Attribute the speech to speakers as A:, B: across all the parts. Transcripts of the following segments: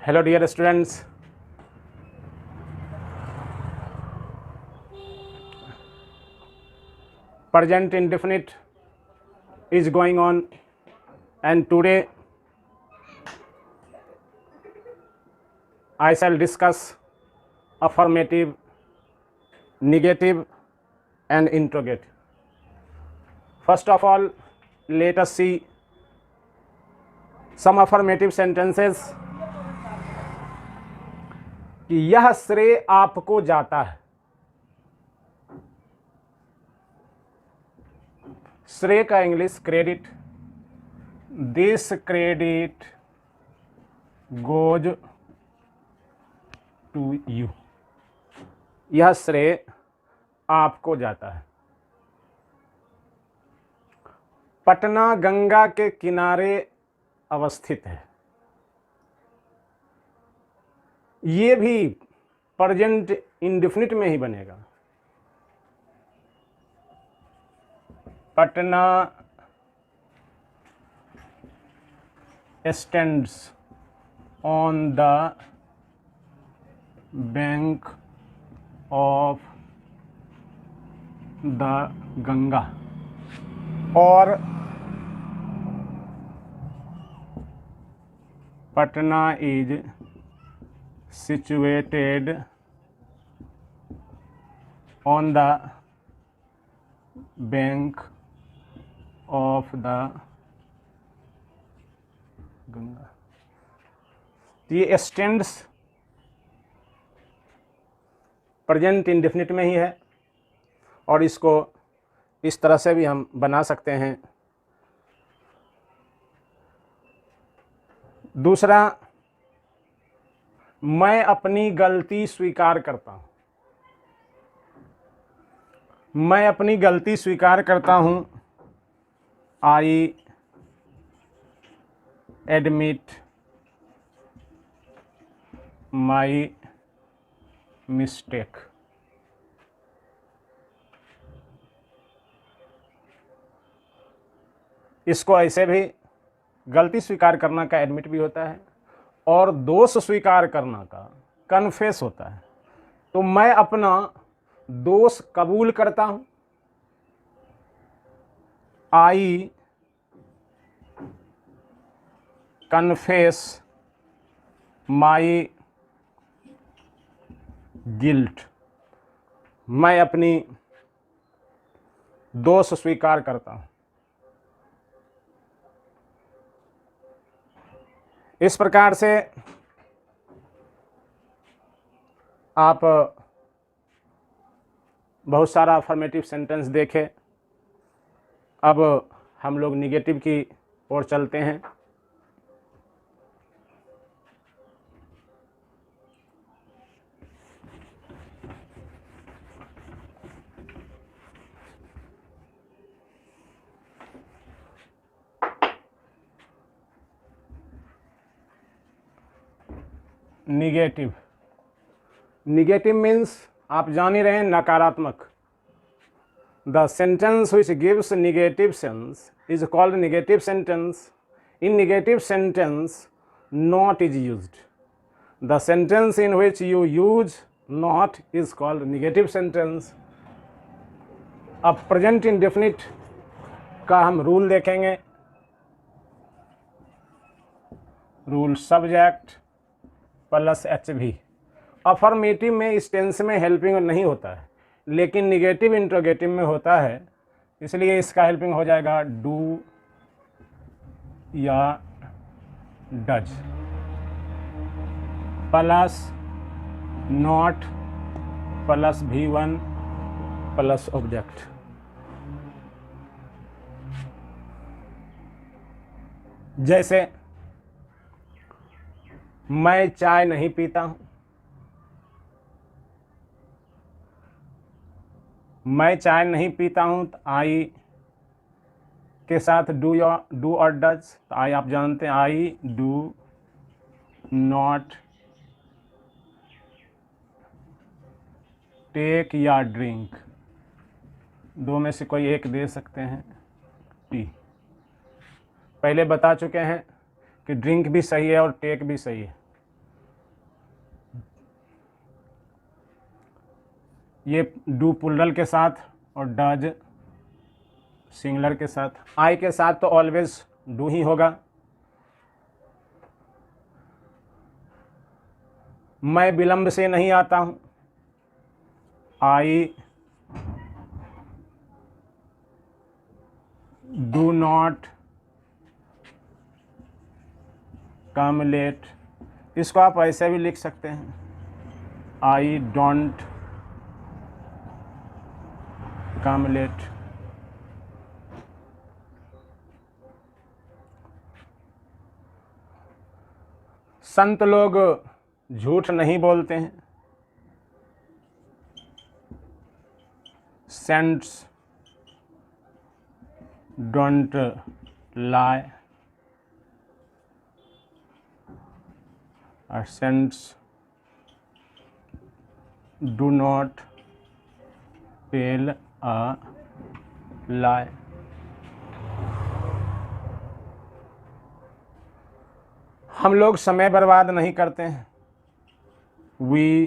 A: Hello dear students, present indefinite is going on, and today I shall discuss affirmative, negative and interrogative. First of all, let us see some affirmative sentences कि यह श्रेय आपको जाता है। श्रेय का English credit. This credit goes to you. यह श्रेय आपको जाता है। पटना गंगा के किनारे अवस्थित है। ये भी प्रेजेंट इंडेफिनिट में ही बनेगा। Patna stands on the bank of the Ganga, और Patna is situated on the bank of the Ganga. ये स्टैंड्स प्रेजेंट इंडेफिनिट में ही है, और इसको इस तरह से भी हम बना सकते हैं। दूसरा, मैं अपनी गलती स्वीकार करता हूं। मैं अपनी गलती स्वीकार करता हूं। I admit my mistake. इसको ऐसे भी गलती स्वीकार करना का एडमिट भी होता है, और दोष स्वीकार करना का कन्फेस होता है। तो मैं अपना दोष कबूल करता हूं। I confess my guilt. मैं अपनी दोष स्वीकार करता हूं। इस प्रकार से आप बहुत सारा अफर्मेटिव सेंटेंस देखें। अब हम लोग निगेटिव की ओर चलते हैं। निगेटिव। निगेटिव मीन्स आप जान ही रहे हैं, नकारात्मक। The sentence which gives negative sense is called negative sentence. In negative sentence not is used. The sentence in which you use not is called negative sentence. अब present indefinite का हम rule देखेंगे। Rule subject plus H भी। Affirmative में इस tense में helping नहीं होता है, लेकिन निगेटिव इंट्रोगेटिव में होता है, इसलिए इसका हेल्पिंग हो जाएगा डू या does plus not plus V1 plus object. जैसे मैं चाय नहीं पीता हूं। मैं चाय नहीं पीता हूं तो आई के साथ डू और डज, तो आई आप जानते हैं, आई डू नॉट टेक या ड्रिंक, दो में से कोई एक दे सकते हैं। टी पहले बता चुके हैं कि ड्रिंक भी सही है और टेक भी सही है। ये डू प्लूरल के साथ और डज सिंगुलर के साथ। आई के साथ तो ऑलवेज डू ही होगा। मैं विलंब से नहीं आता हूं, I do not come late. इसको आप ऐसे भी लिख सकते हैं, आई डोंट कम लेट। संत लोग झूठ नहीं बोलते हैं, सेंट्स डोंट लाई, और saints do not tell a lie. हम लोग समय बर्बाद नहीं करते हैं, we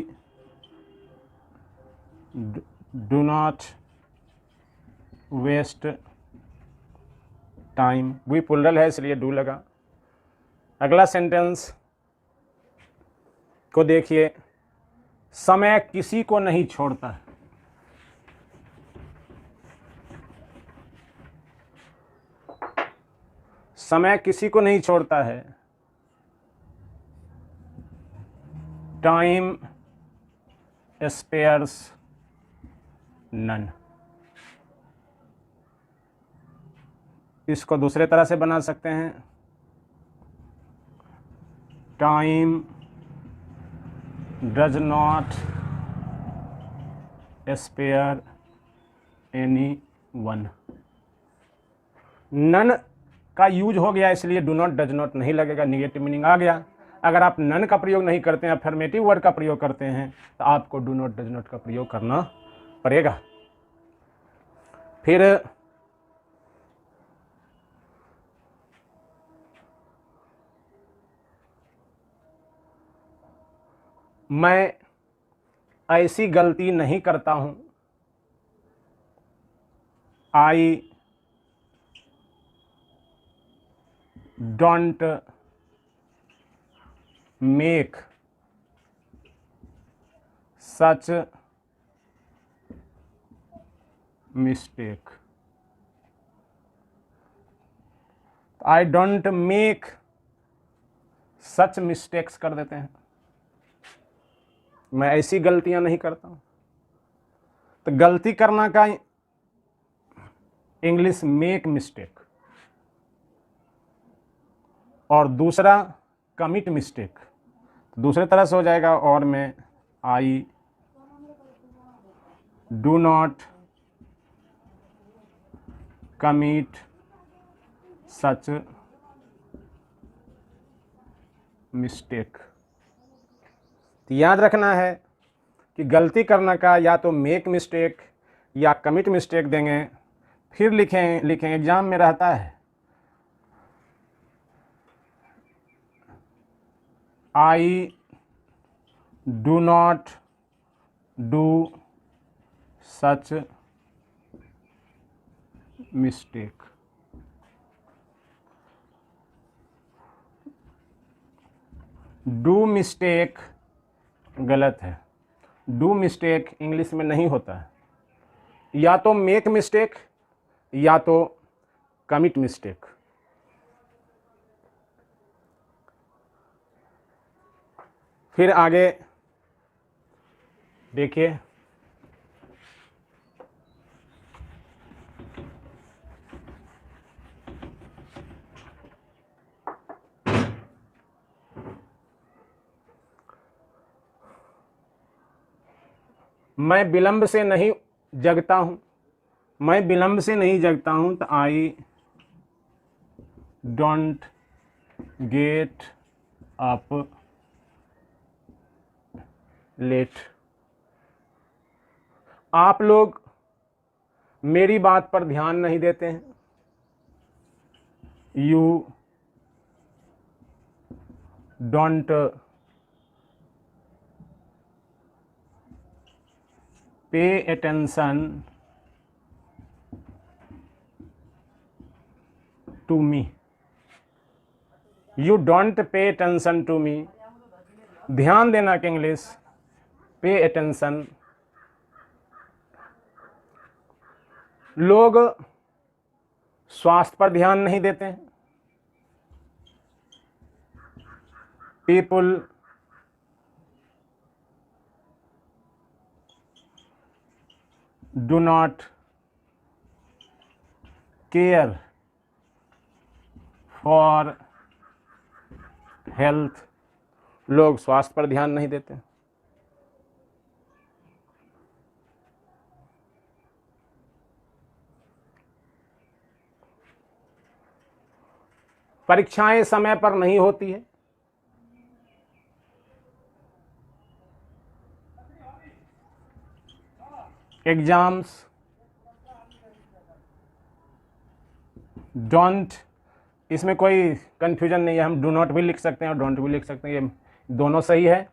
A: do not waste time. We plural है इसलिए डू लगा। अगला सेंटेंस को देखिए, समय किसी को नहीं छोड़ता है। समय किसी को नहीं छोड़ता है। Time spares none. इसको दूसरे तरह से बना सकते हैं, time does not spare any one. None का यूज हो गया इसलिए डू नॉट डज नॉट नहीं लगेगा, निगेटिव मीनिंग आ गया। अगर आप नन का प्रयोग नहीं करते हैं, अफर्मेटिव वर्ड का प्रयोग करते हैं, तो आपको डू नॉट डज नॉट का प्रयोग करना पड़ेगा। फिर मैं ऐसी गलती नहीं करता हूं, I don't make such mistake. I don't make such mistakes कर देते हैं, मैं ऐसी गलतियां नहीं करता हूं। तो गलती करना का इंग्लिश मेक मिस्टेक, और दूसरा कमिट मिस्टेक। दूसरे तरह से हो जाएगा, और मैं आई do not commit such mistake. तो याद रखना है कि गलती करने का या तो मेक मिस्टेक या कमिट मिस्टेक देंगे, फिर लिखें एग्जाम में रहता है आई do not do such mistake. Do mistake गलत है, डू मिस्टेक इंग्लिश में नहीं होता है, या तो मेक मिस्टेक या तो कमिट मिस्टेक। फिर आगे देखिए, मैं विलंब से नहीं जगता हूं, मैं विलंब से नहीं जगता हूं, तो I don't get up late. आप लोग मेरी बात पर ध्यान नहीं देते हैं। You don't pay attention to me. You don't pay attention to me, ध्यान देना के इंग्लिश पे अटेंशन। लोग स्वास्थ्य पर ध्यान नहीं देते हैं। People do not care for health, लोग स्वास्थ्य पर ध्यान नहीं देते। परीक्षाएं समय पर नहीं होती है। एग्जाम्स डोंट, इसमें कोई कंफ्यूजन नहीं है, हम डू नॉट भी लिख सकते हैं और डोंट भी लिख सकते हैं, ये दोनों सही है।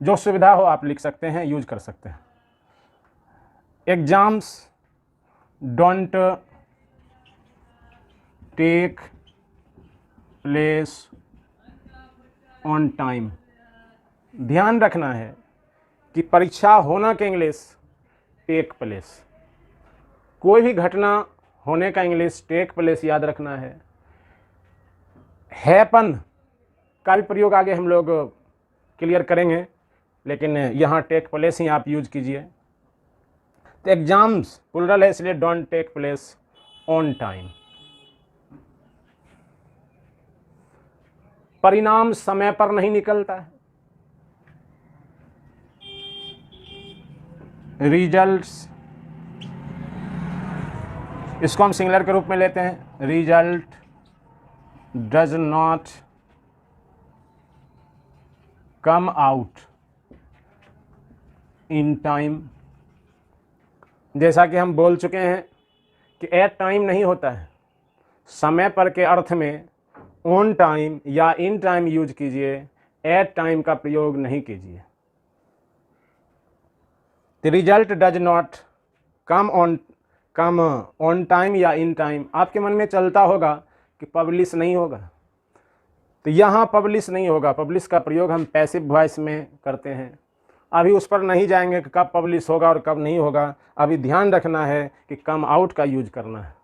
A: जो सुविधा हो आप लिख सकते हैं, यूज कर सकते हैं। Exams don't take place on time. ध्यान रखना है कि परीक्षा होना के इंग्लिश टेक प्लेस, कोई भी घटना होने का इंग्लिश टेक प्लेस याद रखना है। हैपन का भी प्रयोग आगे हम लोग क्लियर करेंगे, लेकिन यहाँ टेक प्लेस ही आप यूज कीजिए। तो एग्जाम्स प्लुरल है, इसलिए don't take place on time. परिणाम समय पर नहीं निकलता है। रिजल्ट्स, इसको हम सिंगुलर के रूप में लेते हैं। Result does not come out in time. जैसा कि हम बोल चुके हैं कि एट टाइम नहीं होता है, समय पर के अर्थ में ऑन टाइम या इन टाइम यूज कीजिए, एट टाइम का प्रयोग नहीं कीजिए। The result does not come on time या इन टाइम। आपके मन में चलता होगा कि पब्लिश नहीं होगा, तो यहाँ पब्लिश नहीं होगा। पब्लिश का प्रयोग हम पैसिव वॉइस में करते हैं। अभी उस पर नहीं जाएंगे कि कब पब्लिश होगा और कब नहीं होगा। अभी ध्यान रखना है कि कम आउट का यूज करना है।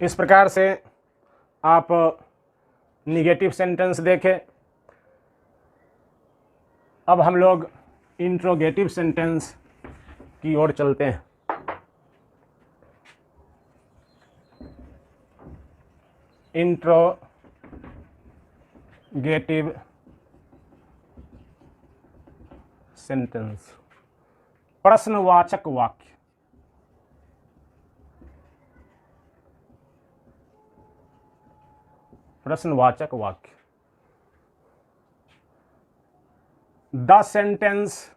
A: इस प्रकार से आप निगेटिव सेंटेंस देखें। अब हम लोग इंट्रोगेटिव सेंटेंस की ओर चलते हैं। इंट्रोगेटिव सेंटेंस, प्रश्नवाचक वाक्य। प्रश्नवाचक वाक्य। The sentence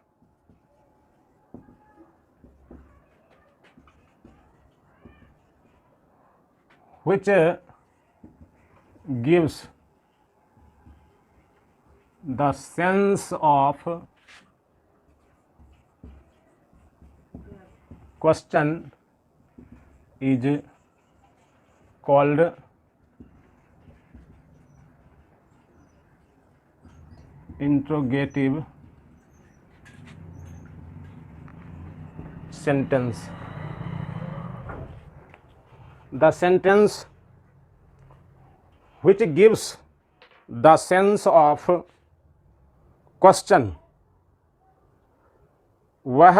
A: which gives the sense of question is called interrogative sentence. The sentence which gives the sense of question, वह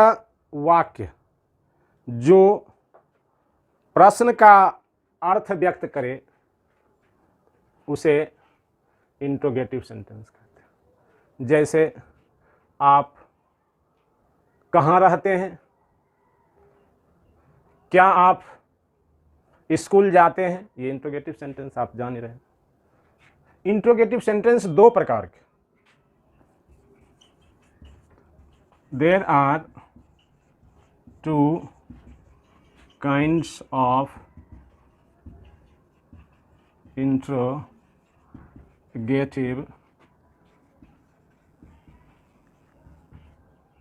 A: वाक्य जो प्रश्न का अर्थ व्यक्त करे उसे इंट्रोगेटिव सेंटेंस कहते हैं। जैसे आप कहाँ रहते हैं, क्या आप स्कूल जाते हैं, ये इंट्रोगेटिव सेंटेंस आप जान ही रहे हैं। इंट्रोगेटिव सेंटेंस दो प्रकार के, there are two kinds of interrogative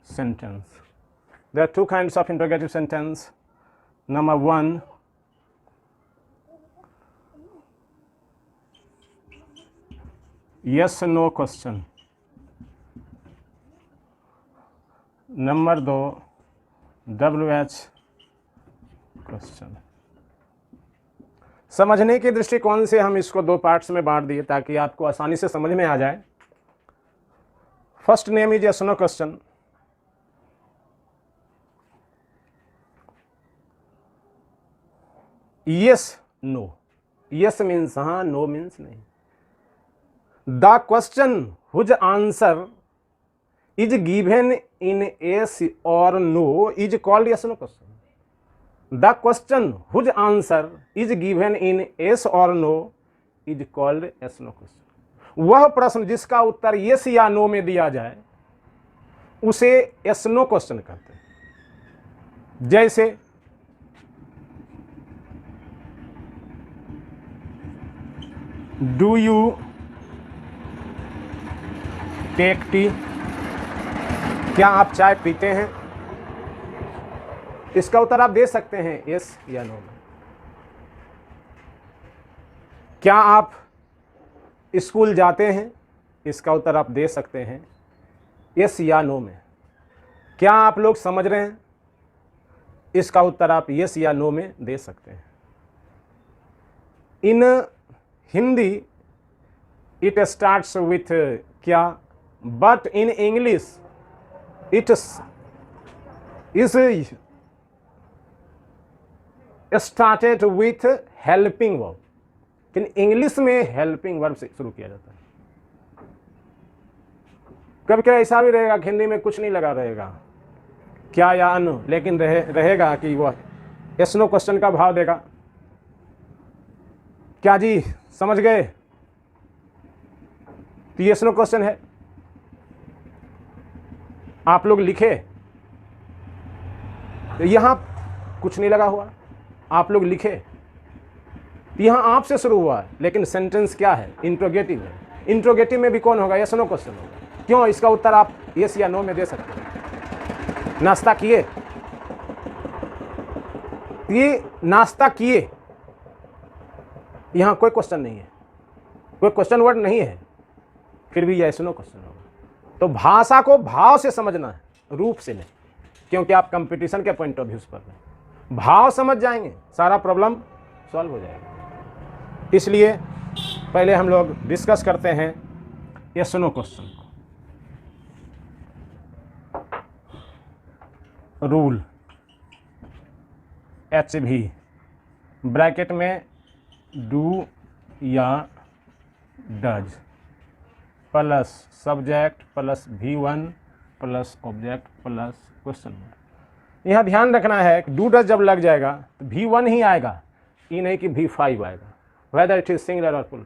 A: sentence. There are two kinds of interrogative sentence. Number one, yes no question. Number दो, WH क्वेश्चन। समझने के दृष्टिकोण से हम इसको दो पार्ट्स में बांट दिए ताकि आपको आसानी से समझ में आ जाए। First name is yes no question. yes no, yes means हाँ, no means नहीं। the question whose answer is given in yes or no is called yes no question. the question whose answer is given in yes or no is called yes no question. वह प्रश्न जिसका उत्तर yes या no में दिया जाए उसे yes no question कहते हैं। जैसे डू यू टेक टी, क्या आप चाय पीते हैं, इसका उत्तर आप दे सकते हैं यस या नो में। क्या आप स्कूल जाते हैं, इसका उत्तर आप दे सकते हैं यस या नो में। क्या आप लोग समझ रहे हैं, इसका उत्तर आप यस या नो में दे सकते हैं। इन हिंदी इट स्टार्ट्स विथ क्या, but in English it is started with helping verb. लेकिन इंग्लिश में हेल्पिंग वर्ब से शुरू किया जाता है। कभी कभी ऐसा भी रहेगा कि हिंदी में कुछ नहीं लगा रहेगा, क्या या अनु, लेकिन रहेगा कि वह यस नो क्वेश्चन का भाव देगा। क्या जी समझ गए, तो यस नो क्वेश्चन है। आप लोग लिखे, तो यहां कुछ नहीं लगा हुआ, आप लोग लिखे, तो यहां आपसे शुरू हुआ है, लेकिन सेंटेंस क्या है, इंट्रोगेटिव है। इंट्रोगेटिव में भी कौन होगा, यस नो क्वेश्चन होगा। क्यों, इसका उत्तर आप यस या नो में दे सकते हैं। नाश्ता किए, ये नाश्ता किए, यहां कोई क्वेश्चन नहीं है, कोई क्वेश्चन वर्ड नहीं है, फिर भी यस नो क्वेश्चन होगा। तो भाषा को भाव से समझना है, रूप से नहीं, क्योंकि आप कंपटीशन के पॉइंट ऑफ व्यू पर हैं। भाव समझ जाएंगे, सारा प्रॉब्लम सॉल्व हो जाएगा। इसलिए पहले हम लोग डिस्कस करते हैं यस नो क्वेश्चन को। रूल HV ब्रैकेट में डू या does plus subject plus V1 plus object plus question mark. यहाँ ध्यान रखना है कि डू डज जब लग जाएगा तो V1 ही आएगा, ये नहीं कि V5 आएगा, वेदर इट इज सिंगुलर और प्लूरल।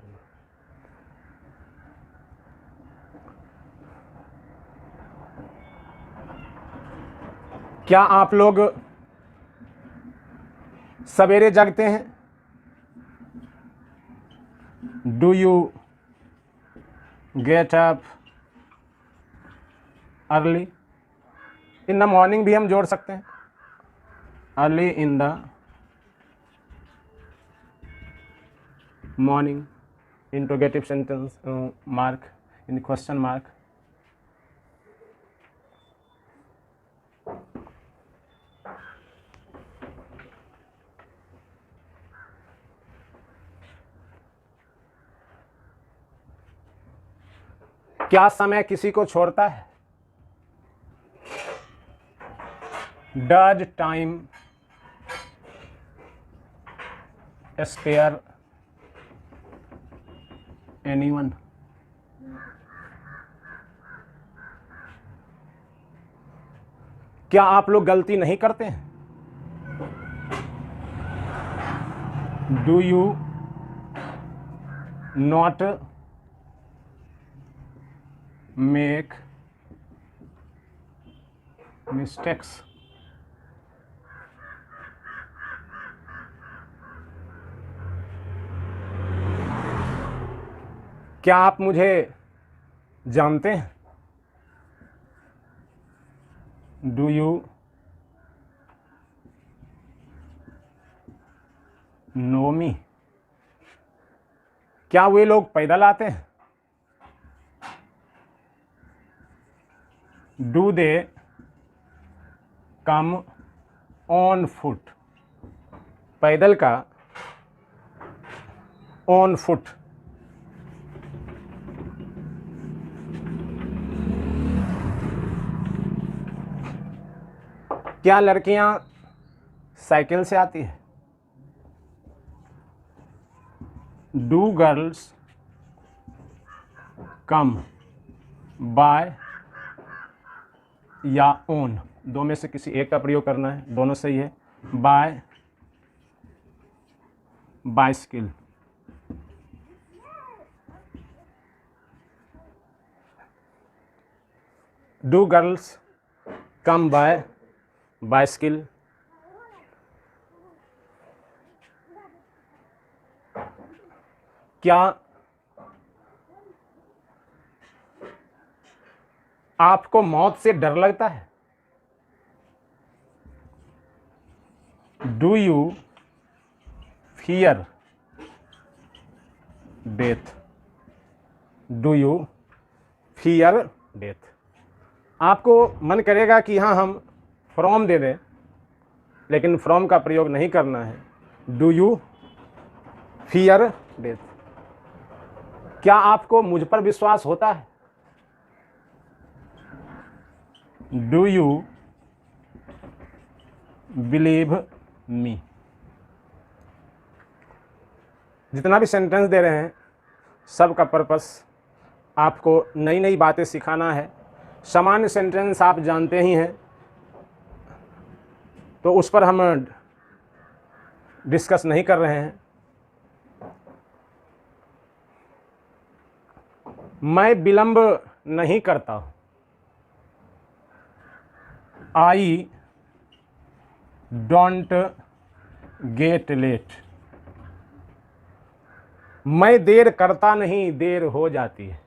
A: क्या आप लोग सवेरे जगते हैं, do you get up early. In the morning भी हम जोड़ सकते हैं, early in the morning, interrogative sentence mark in question mark. क्या समय किसी को छोड़ता है, डज टाइम स्पेयर एनीवन। क्या आप लोग गलती नहीं करते हैं? Do you not make mistakes? क्या आप मुझे जानते हैं? डू यू नो मी? क्या वे लोग पैदल आते हैं? Do they come on foot? पैदल का ऑन फुट। क्या लड़कियां साइकिल से आती है? डू गर्ल्स कम बाय या ओन? दो में से किसी एक का प्रयोग करना है, दोनों सही है। By bicycle. Do girls come by bicycle? क्या आपको मौत से डर लगता है? Do you fear death? Do you fear death? आपको मन करेगा कि हाँ हम फ्रॉम दे दें, लेकिन फ्रॉम का प्रयोग नहीं करना है। Do you fear death? क्या आपको मुझ पर विश्वास होता है? Do you believe me? जितना भी सेंटेंस दे रहे हैं सब का पर्पस आपको नई नई बातें सिखाना है। सामान्य सेंटेंस आप जानते ही हैं, तो उस पर हम डिस्कस नहीं कर रहे हैं। मैं विलंब नहीं करता हूँ। I don't get late. मैं देर करता नहीं, देर हो जाती है।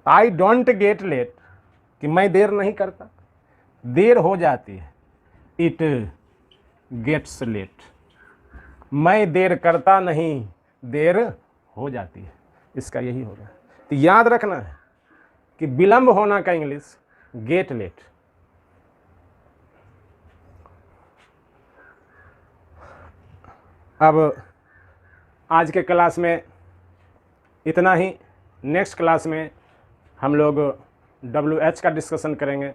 A: आई डोंट गेट लेट कि मैं देर नहीं करता, देर हो जाती है। It gets late. मैं देर करता नहीं, देर हो जाती है। इसका यही होगा। तो याद रखना है कि विलंब होना का इंग्लिश गेट लेट। अब आज के क्लास में इतना ही। नेक्स्ट क्लास में हम लोग WH का डिस्कशन करेंगे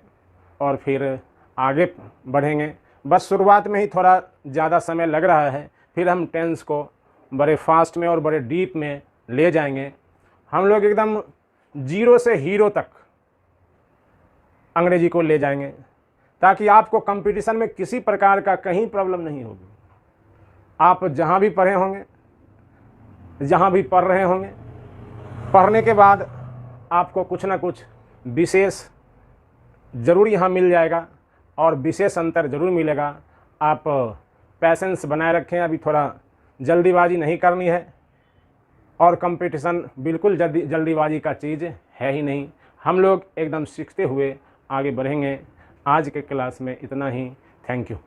A: और फिर आगे बढ़ेंगे। बस शुरुआत में ही थोड़ा ज़्यादा समय लग रहा है, फिर हम टेंस को बड़े फास्ट में और बड़े डीप में ले जाएंगे। हम लोग एकदम जीरो से हीरो तक अंग्रेजी को ले जाएंगे, ताकि आपको कंपटीशन में किसी प्रकार का कहीं प्रॉब्लम नहीं होगी। आप जहाँ भी पढ़े होंगे, जहाँ भी पढ़ रहे होंगे, पढ़ने के बाद आपको कुछ ना कुछ विशेष ज़रूर यहाँ मिल जाएगा और विशेष अंतर ज़रूर मिलेगा। आप पैसेंस बनाए रखें। अभी थोड़ा जल्दीबाजी नहीं करनी है, और कंपटीशन बिल्कुल जल्दीबाजी का चीज़ है ही नहीं। हम लोग एकदम सीखते हुए आगे बढ़ेंगे। आज के क्लास में इतना ही। Thank you.